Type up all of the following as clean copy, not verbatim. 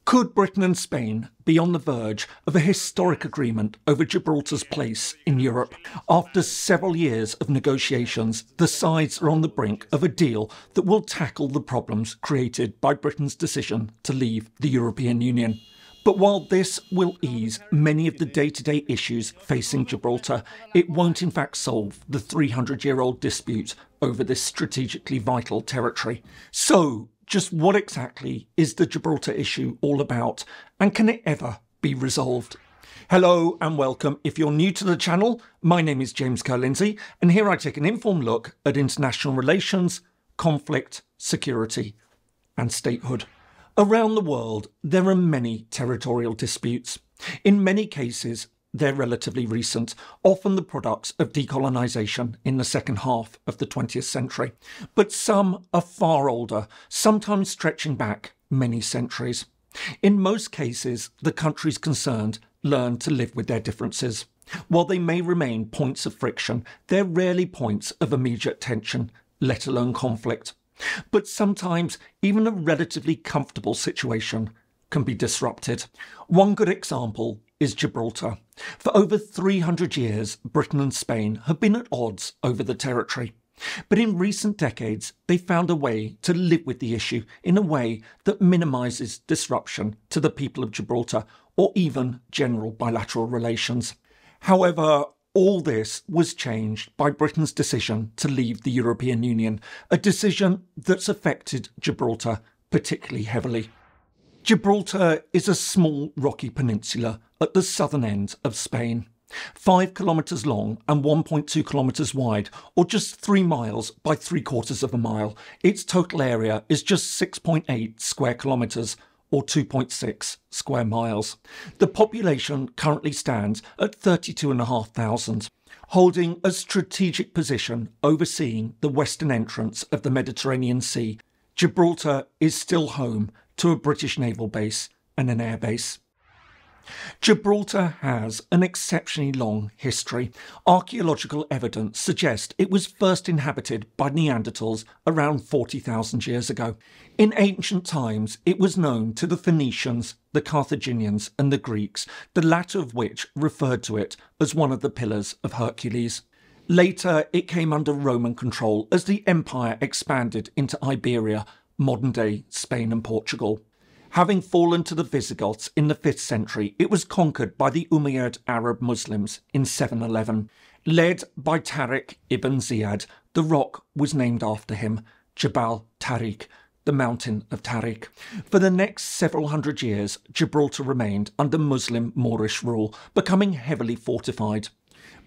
Could Britain and Spain be on the verge of a historic agreement over Gibraltar's place in Europe? After several years of negotiations, the sides are on the brink of a deal that will tackle the problems created by Britain's decision to leave the European Union. But while this will ease many of the day-to-day issues facing Gibraltar, it won't in fact solve the 300-year-old dispute over this strategically vital territory. So, just what exactly is the Gibraltar issue all about, and can it ever be resolved? Hello and welcome. If you're new to the channel, my name is James Kerr-Lindsay, and here I take an informed look at international relations, conflict, security, and statehood. Around the world, there are many territorial disputes. In many cases, they're relatively recent, often the products of decolonisation in the second half of the 20th century. But some are far older, sometimes stretching back many centuries. In most cases, the countries concerned learn to live with their differences. While they may remain points of friction, they're rarely points of immediate tension, let alone conflict. But sometimes even a relatively comfortable situation can be disrupted. One good example is Gibraltar. For over 300 years, Britain and Spain have been at odds over the territory. But in recent decades, they found a way to live with the issue in a way that minimises disruption to the people of Gibraltar or even general bilateral relations. However, all this was changed by Britain's decision to leave the European Union, a decision that's affected Gibraltar particularly heavily. Gibraltar is a small rocky peninsula at the southern end of Spain. 5 kilometres long and 1.2 kilometres wide, or just 3 miles by 3/4 of a mile. Its total area is just 6.8 square kilometres, or 2.6 square miles. The population currently stands at 32,500, holding a strategic position overseeing the western entrance of the Mediterranean Sea. Gibraltar is still home to a British naval base and an air base. Gibraltar has an exceptionally long history. Archaeological evidence suggests it was first inhabited by Neanderthals around 40,000 years ago. In ancient times, it was known to the Phoenicians, the Carthaginians and the Greeks, the latter of which referred to it as one of the pillars of Hercules. Later, it came under Roman control as the empire expanded into Iberia, modern-day Spain and Portugal. Having fallen to the Visigoths in the 5th century, it was conquered by the Umayyad Arab Muslims in 711. Led by Tariq ibn Ziyad, the rock was named after him, Jabal Tariq, the mountain of Tariq. For the next several hundred years, Gibraltar remained under Muslim Moorish rule, becoming heavily fortified.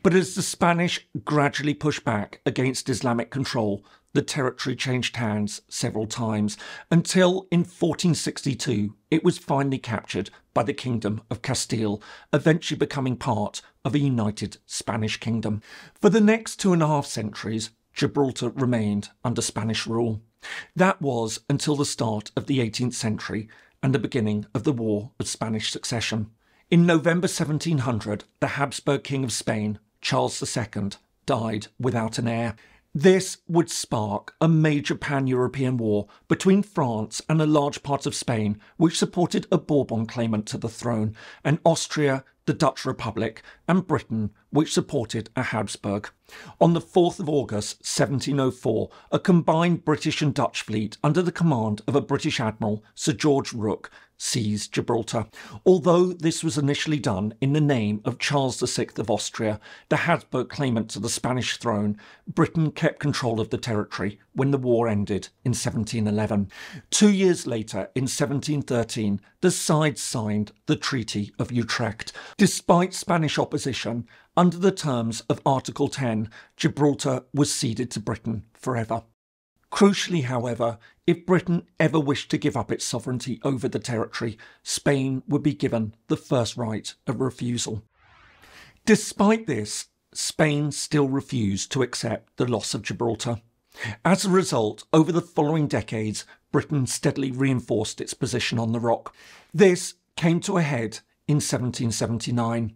But as the Spanish gradually pushed back against Islamic control, the territory changed hands several times, until in 1462 it was finally captured by the Kingdom of Castile, eventually becoming part of a united Spanish kingdom. For the next 2.5 centuries, Gibraltar remained under Spanish rule. That was until the start of the 18th century and the beginning of the War of Spanish Succession. In November 1700, the Habsburg King of Spain, Charles II, died without an heir. This would spark a major pan-European war between France and a large part of Spain, which supported a Bourbon claimant to the throne, and Austria, the Dutch Republic, and Britain, which supported a Habsburg. On the 4th of August 1704, a combined British and Dutch fleet under the command of a British admiral, Sir George Rooke, seized Gibraltar. Although this was initially done in the name of Charles VI of Austria, the Habsburg claimant to the Spanish throne, Britain kept control of the territory when the war ended in 1711. 2 years later, in 1713, the sides signed the Treaty of Utrecht. Despite Spanish opposition, under the terms of Article 10, Gibraltar was ceded to Britain forever. Crucially, however, if Britain ever wished to give up its sovereignty over the territory, Spain would be given the first right of refusal. Despite this, Spain still refused to accept the loss of Gibraltar. As a result, over the following decades, Britain steadily reinforced its position on the rock. This came to a head in 1779.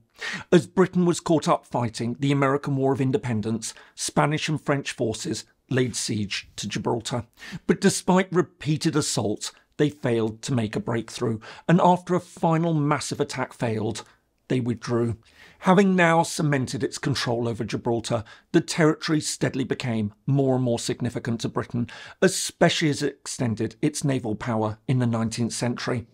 As Britain was caught up fighting the American War of Independence, Spanish and French forces laid siege to Gibraltar. But despite repeated assaults, they failed to make a breakthrough, and after a final massive attack failed, they withdrew. Having now cemented its control over Gibraltar, the territory steadily became more and more significant to Britain, especially as it extended its naval power in the 19th century.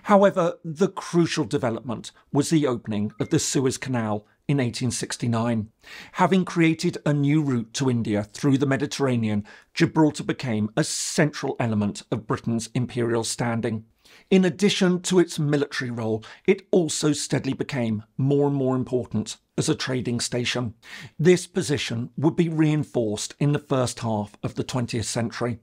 However, the crucial development was the opening of the Suez Canal in 1869. Having created a new route to India through the Mediterranean, Gibraltar became a central element of Britain's imperial standing. In addition to its military role, it also steadily became more and more important as a trading station. This position would be reinforced in the first half of the 20th century.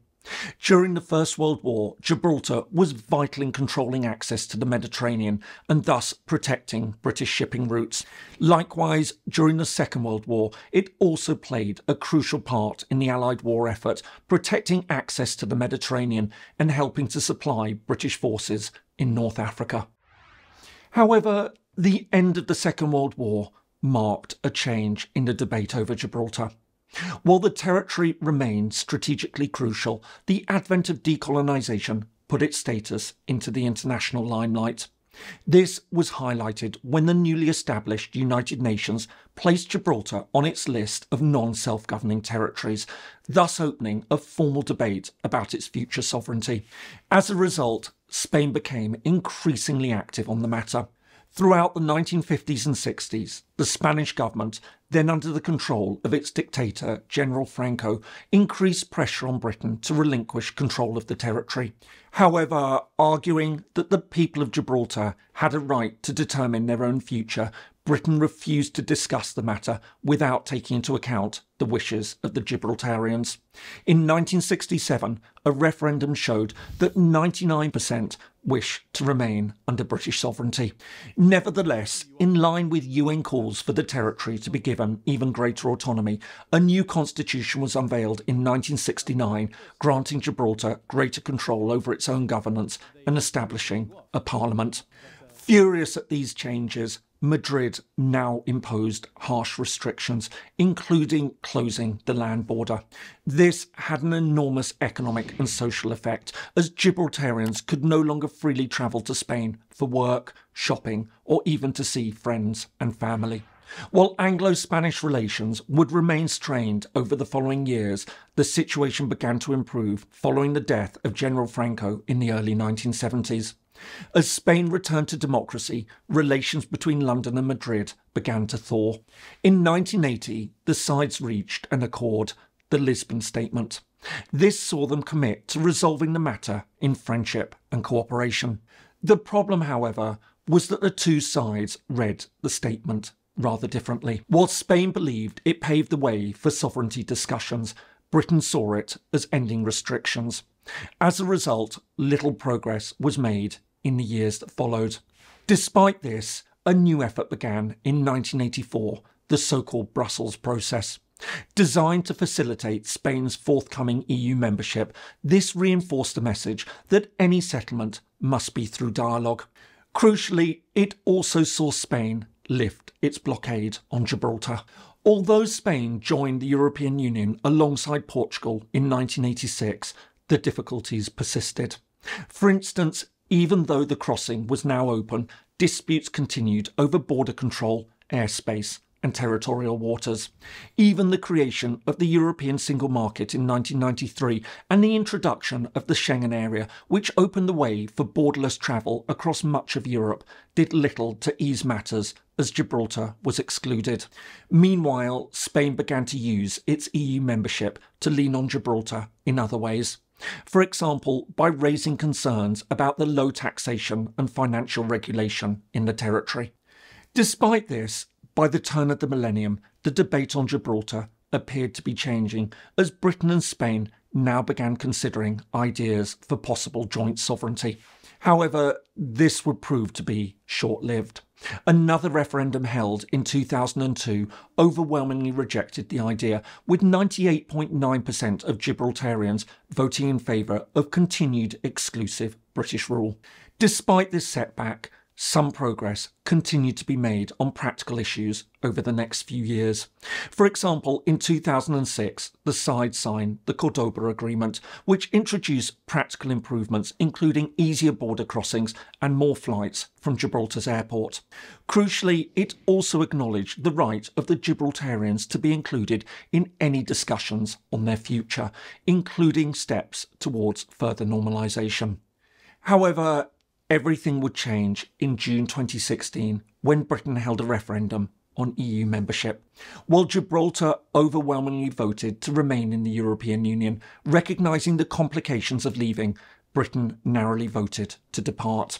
During the First World War, Gibraltar was vital in controlling access to the Mediterranean and thus protecting British shipping routes. Likewise, during the Second World War, it also played a crucial part in the Allied war effort, protecting access to the Mediterranean and helping to supply British forces in North Africa. However, the end of the Second World War marked a change in the debate over Gibraltar. While the territory remained strategically crucial, the advent of decolonisation put its status into the international limelight. This was highlighted when the newly established United Nations placed Gibraltar on its list of non-self-governing territories, thus opening a formal debate about its future sovereignty. As a result, Spain became increasingly active on the matter. Throughout the 1950s and 60s, the Spanish government, then under the control of its dictator, General Franco, increased pressure on Britain to relinquish control of the territory. However, arguing that the people of Gibraltar had a right to determine their own future, Britain refused to discuss the matter without taking into account the wishes of the Gibraltarians. In 1967, a referendum showed that 99% wish to remain under British sovereignty. Nevertheless, in line with UN calls for the territory to be given even greater autonomy, a new constitution was unveiled in 1969, granting Gibraltar greater control over its own governance and establishing a parliament. Furious at these changes, Madrid now imposed harsh restrictions, including closing the land border. This had an enormous economic and social effect, as Gibraltarians could no longer freely travel to Spain for work, shopping, or even to see friends and family. While Anglo-Spanish relations would remain strained over the following years, the situation began to improve following the death of General Franco in the early 1970s. As Spain returned to democracy, relations between London and Madrid began to thaw. In 1980, the sides reached an accord, the Lisbon Statement. This saw them commit to resolving the matter in friendship and cooperation. The problem, however, was that the two sides read the statement rather differently. While Spain believed it paved the way for sovereignty discussions, Britain saw it as ending restrictions. As a result, little progress was made in the years that followed. Despite this, a new effort began in 1984, the so-called Brussels process. Designed to facilitate Spain's forthcoming EU membership, this reinforced the message that any settlement must be through dialogue. Crucially, it also saw Spain lift its blockade on Gibraltar. Although Spain joined the European Union alongside Portugal in 1986, the difficulties persisted. For instance, even though the crossing was now open, disputes continued over border control, airspace, and territorial waters. Even the creation of the European Single Market in 1993 and the introduction of the Schengen area, which opened the way for borderless travel across much of Europe, did little to ease matters as Gibraltar was excluded. Meanwhile, Spain began to use its EU membership to lean on Gibraltar in other ways. For example, by raising concerns about the low taxation and financial regulation in the territory. Despite this, by the turn of the millennium, the debate on Gibraltar appeared to be changing as Britain and Spain now began considering ideas for possible joint sovereignty. However, this would prove to be short-lived. Another referendum held in 2002 overwhelmingly rejected the idea, with 98.9% of Gibraltarians voting in favour of continued exclusive British rule. Despite this setback, some progress continued to be made on practical issues over the next few years. For example, in 2006, the sides signed the Cordoba Agreement, which introduced practical improvements, including easier border crossings and more flights from Gibraltar's airport. Crucially, it also acknowledged the right of the Gibraltarians to be included in any discussions on their future, including steps towards further normalisation. However, everything would change in June 2016 when Britain held a referendum on EU membership. While Gibraltar overwhelmingly voted to remain in the European Union, recognising the complications of leaving, Britain narrowly voted to depart.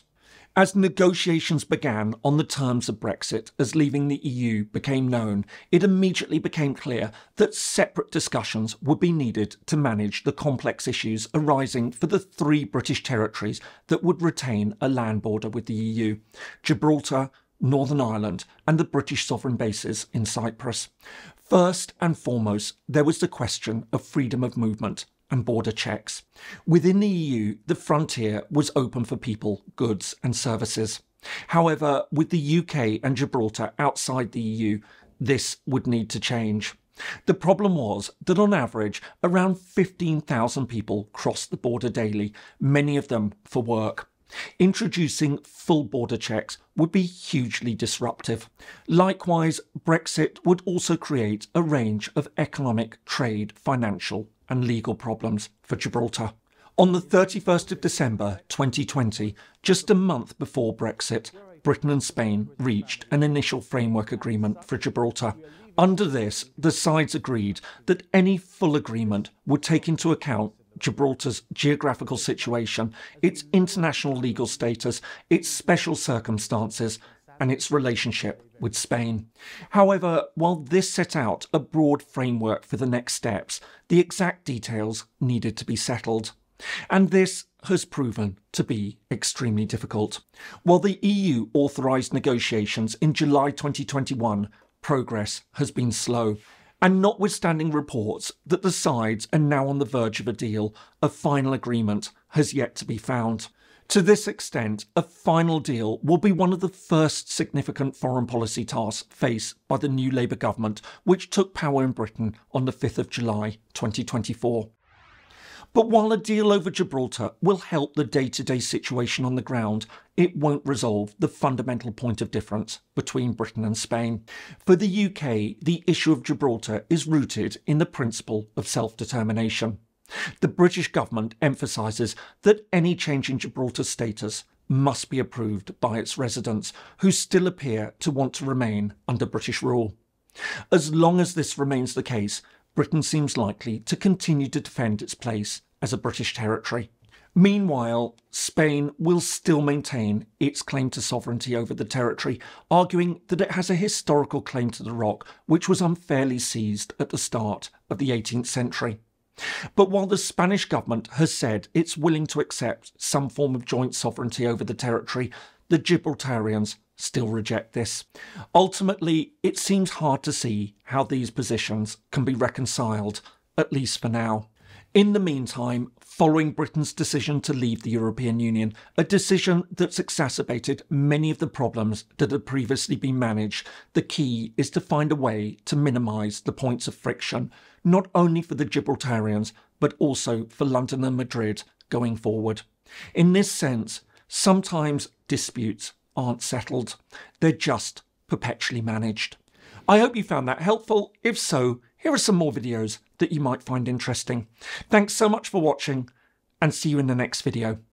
As negotiations began on the terms of Brexit as leaving the EU became known, it immediately became clear that separate discussions would be needed to manage the complex issues arising for the 3 British territories that would retain a land border with the EU: Gibraltar, Northern Ireland and the British sovereign bases in Cyprus. First and foremost, there was the question of freedom of movement and border checks. Within the EU, the frontier was open for people, goods and services. However, with the UK and Gibraltar outside the EU, this would need to change. The problem was that on average, around 15,000 people crossed the border daily, many of them for work. Introducing full border checks would be hugely disruptive. Likewise, Brexit would also create a range of economic, trade, financial and legal problems for Gibraltar. On the 31st of December 2020, just a month before Brexit, Britain and Spain reached an initial framework agreement for Gibraltar. Under this, the sides agreed that any full agreement would take into account Gibraltar's geographical situation, its international legal status, its special circumstances, and its relationship with Spain. However, while this set out a broad framework for the next steps, the exact details needed to be settled. And this has proven to be extremely difficult. While the EU authorised negotiations in July 2021, progress has been slow. And notwithstanding reports that the sides are now on the verge of a deal, a final agreement has yet to be found. To this extent, a final deal will be one of the first significant foreign policy tasks faced by the new Labour government, which took power in Britain on the 5th of July 2024. But while a deal over Gibraltar will help the day-to-day situation on the ground, it won't resolve the fundamental point of difference between Britain and Spain. For the UK, the issue of Gibraltar is rooted in the principle of self-determination. The British government emphasises that any change in Gibraltar's status must be approved by its residents, who still appear to want to remain under British rule. As long as this remains the case, Britain seems likely to continue to defend its place as a British territory. Meanwhile, Spain will still maintain its claim to sovereignty over the territory, arguing that it has a historical claim to the rock which was unfairly seized at the start of the 18th century. But while the Spanish government has said it's willing to accept some form of joint sovereignty over the territory, the Gibraltarians still reject this. Ultimately, it seems hard to see how these positions can be reconciled, at least for now. In the meantime, following Britain's decision to leave the European Union, a decision that's exacerbated many of the problems that had previously been managed, the key is to find a way to minimise the points of friction, not only for the Gibraltarians, but also for London and Madrid going forward. In this sense, sometimes disputes aren't settled, they're just perpetually managed. I hope you found that helpful. If so, here are some more videos that you might find interesting. Thanks so much for watching, and see you in the next video.